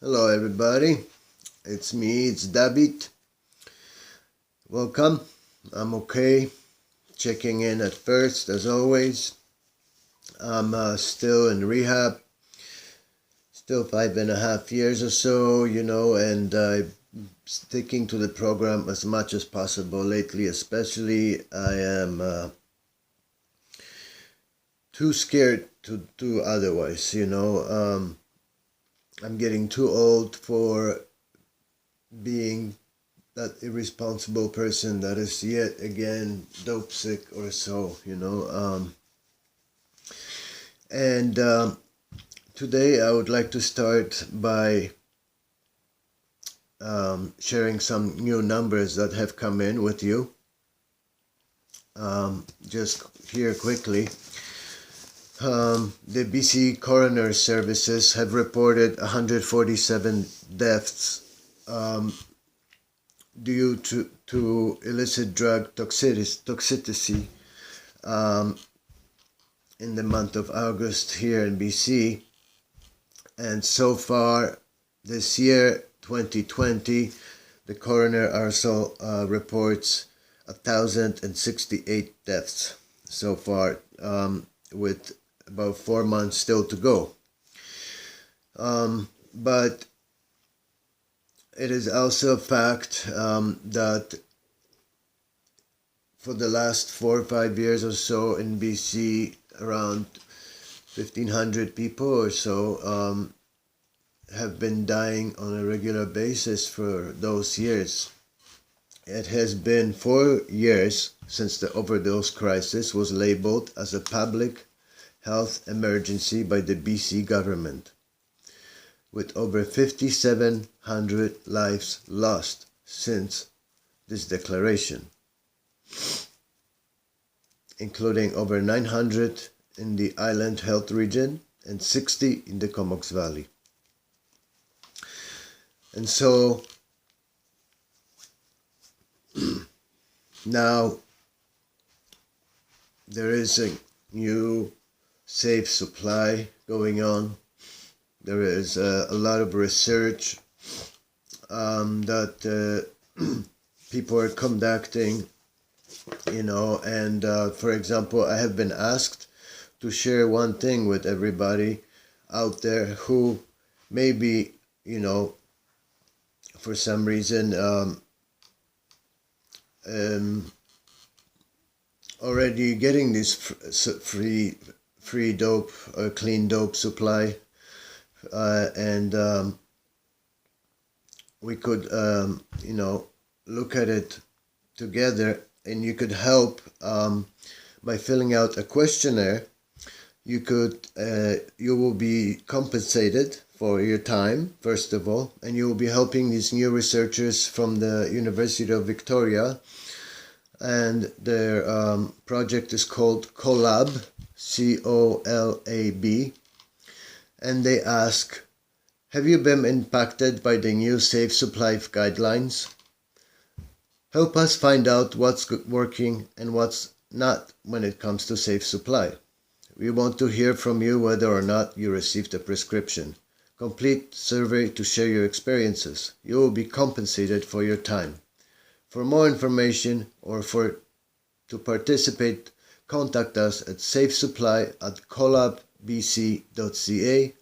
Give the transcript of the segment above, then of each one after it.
Hello everybody, it's me, it's David. Welcome, I'm okay. Checking in at first as always. I'm still in rehab, still 5.5 years or so, and I'm sticking to the program as much as possible lately. Especially I am too scared to do otherwise, I'm getting too old for being that irresponsible person that is yet again dope sick or so, And today I would like to start by sharing some new numbers that have come in with you. Just here quickly. The BC Coroner Services have reported 147 deaths due to illicit drug toxicity in the month of August here in BC. And so far this year, 2020, the coroner also reports 1,068 deaths so far, with about 4 months still to go. But it is also a fact that for the last 4 or 5 years or so in BC, around 1,500 people or so have been dying on a regular basis for those years. It has been 4 years since the overdose crisis was labeled as a public health emergency by the BC government, with over 5,700 lives lost since this declaration, including over 900 in the Island Health Region and 60 in the Comox Valley. And so now there is a new safe supply going on. There is a lot of research that people are conducting, and for example, I have been asked to share one thing with everybody out there who maybe, for some reason already getting this free dope or clean dope supply, and we could look at it together, and you could help by filling out a questionnaire. You will be compensated for your time, first of all, and you will be helping these new researchers from the University of Victoria, and their project is called COLAB, COLAB, and they ask, have you been impacted by the new safe supply guidelines? Help us find out what's working and what's not when it comes to safe supply. We want to hear from you whether or not you received a prescription. Complete survey to share your experiences. You will be compensated for your time. For more information or to participate, contact us at safesupply@collabbc.ca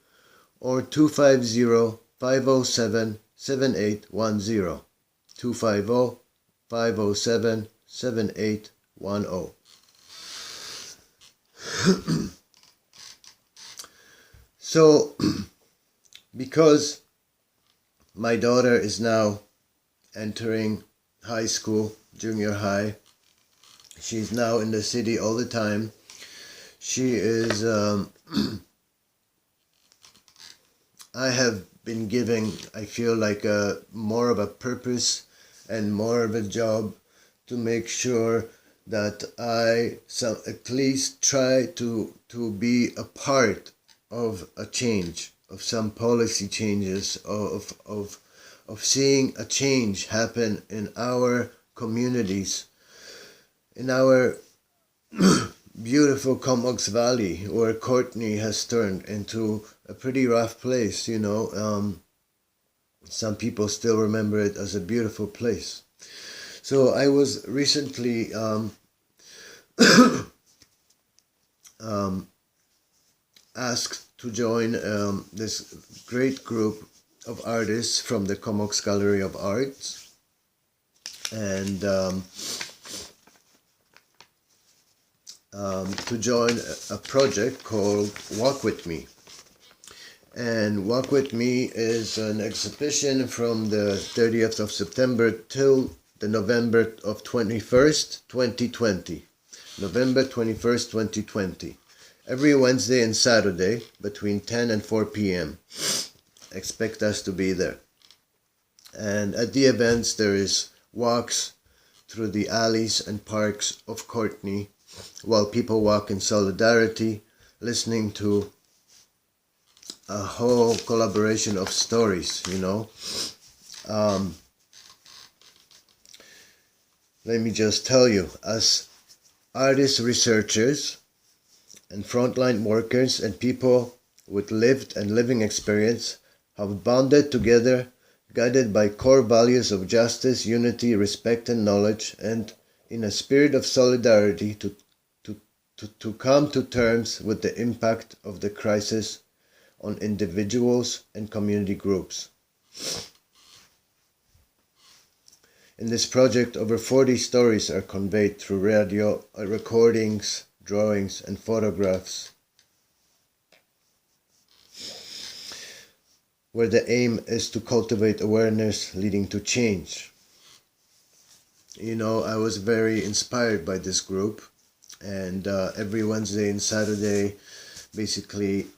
or 250-507-7810. 250-507-7810. So, because my daughter is now entering high school, junior high, she's now in the city all the time. She is, I have been giving, I feel like more of a purpose and more of a job to make sure that I at least try to be a part of a change, of some policy changes, of seeing a change happen in our communities, in our beautiful Comox Valley, where Courtney has turned into a pretty rough place, some people still remember it as a beautiful place. So I was recently asked to join this great group of artists from the Comox Gallery of Arts, and to join a project called Walk With Me. And Walk With Me is an exhibition from the 30th of September till the November of 21st, 2020. November 21st, 2020. Every Wednesday and Saturday between 10 and 4 p.m. Expect us to be there. And at the events there is walks through the alleys and parks of Courtney while people walk in solidarity, listening to a whole collaboration of stories, Let me just tell you, as artists, researchers, and frontline workers and people with lived and living experience have bonded together, guided by core values of justice, unity, respect, and knowledge, and in a spirit of solidarity to come to terms with the impact of the crisis on individuals and community groups. In this project, over 40 stories are conveyed through radio recordings, drawings, and photographs, where the aim is to cultivate awareness leading to change. I was very inspired by this group, and every Wednesday and Saturday, basically,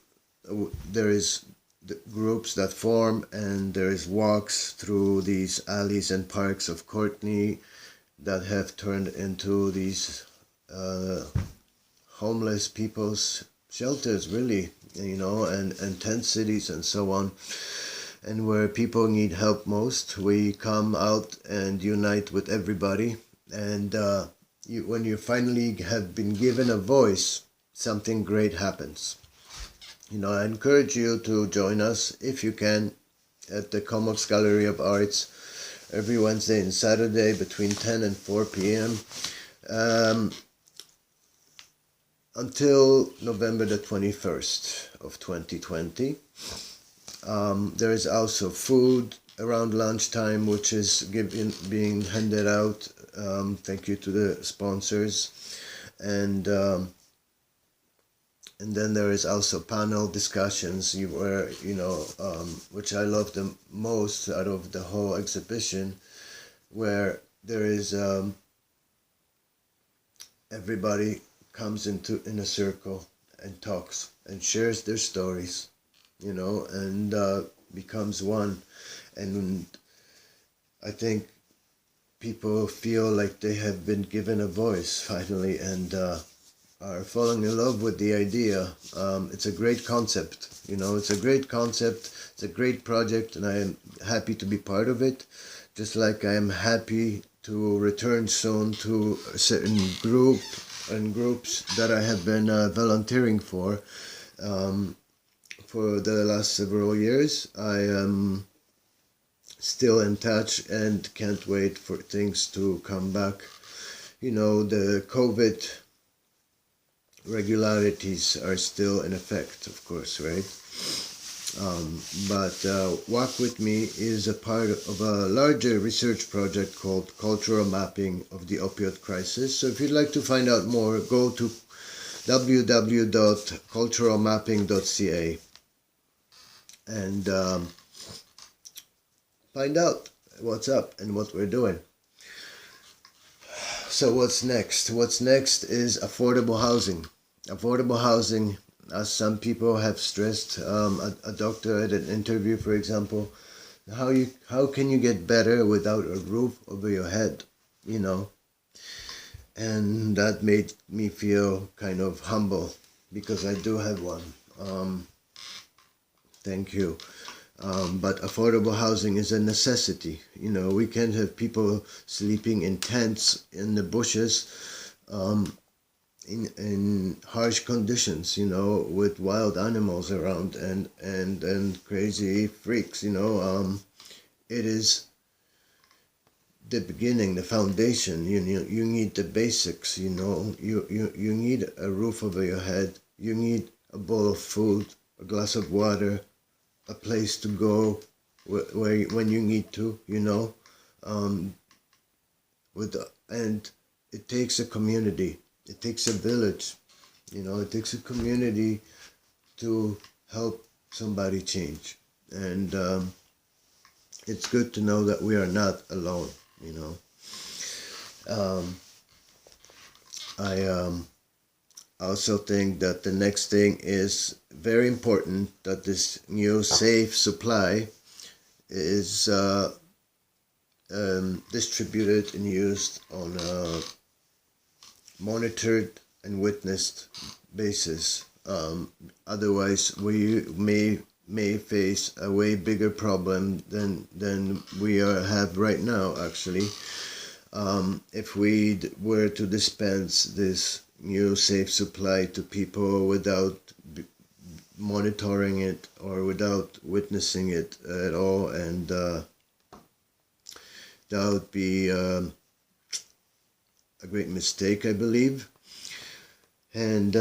there is the groups that form, and there is walks through these alleys and parks of Courtney that have turned into these homeless people's shelters, really, and tent cities and so on. And where people need help most, we come out and unite with everybody. And when you finally have been given a voice, something great happens. I encourage you to join us, if you can, at the Comox Gallery of Arts every Wednesday and Saturday between 10 and 4 p.m. Until November the 21st of 2020. There is also food around lunchtime, which is being handed out. Thank you to the sponsors. And then there is also panel discussions where, which I love the most out of the whole exhibition, where there is everybody comes in a circle and talks and shares their stories, and becomes one. And I think people feel like they have been given a voice finally, and are falling in love with the idea. It's a great concept, it's a great concept, it's a great project, and I am happy to be part of it, just like I am happy to return soon to a certain groups that I have been volunteering for the last several years. I am still in touch and can't wait for things to come back. The COVID regularities are still in effect, of course, right? But Walk With Me is a part of a larger research project called Cultural Mapping of the Opioid Crisis. So if you'd like to find out more, go to www.culturalmapping.ca and find out what's up and what we're doing. So what's next? What's next is affordable housing. Affordable housing, as some people have stressed, a doctor at an interview, for example, how can you get better without a roof over your head, And that made me feel kind of humble, because I do have one. Thank you. But affordable housing is a necessity. We can't have people sleeping in tents in the bushes, in harsh conditions, with wild animals around and crazy freaks, it is the beginning, the foundation. You need the basics. You need a roof over your head. You need a bowl of food, a glass of water, a place to go when you need to. And it takes a community. It takes a village. It takes a community to help somebody change. And it's good to know that we are not alone. I also think that the next thing is very important, that this new safe supply is distributed and used on a monitored and witnessed basis. Otherwise, we may face a way bigger problem than we have right now, actually. If we were to dispense this new safe supply to people without monitoring it or without witnessing it at all, and that would be a great mistake, I believe. And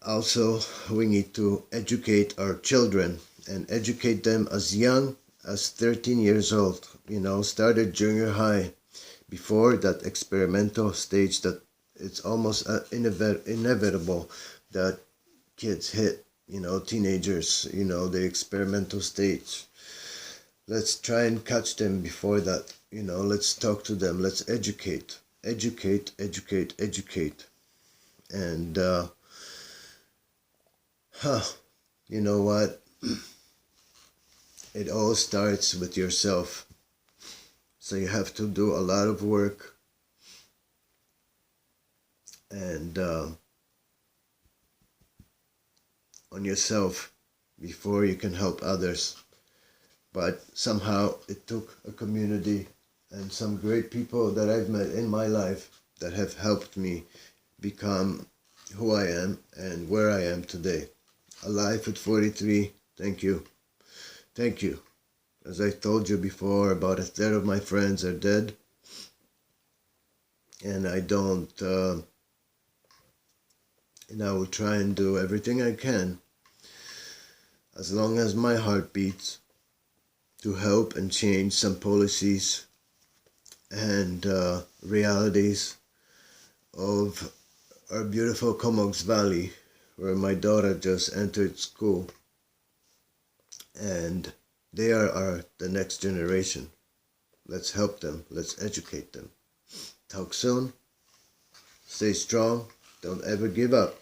also, we need to educate our children and educate them as young as 13 years old. Start at junior high, before that experimental stage that it's almost inevitable that kids hit, teenagers, the experimental stage. Let's try and catch them before that. Let's talk to them. Let's educate. And you know what? It all starts with yourself. So you have to do a lot of work and on yourself before you can help others. But somehow it took a community and some great people that I've met in my life that have helped me become who I am and where I am today. Alive at 43. Thank you. Thank you. As I told you before, about a third of my friends are dead. And I don't, and I will try and do everything I can, as long as my heart beats, to help and change some policies and realities of our beautiful Comox Valley, where my daughter just entered school. And they are the next generation. Let's help them. Let's educate them. Talk soon. Stay strong. Don't ever give up.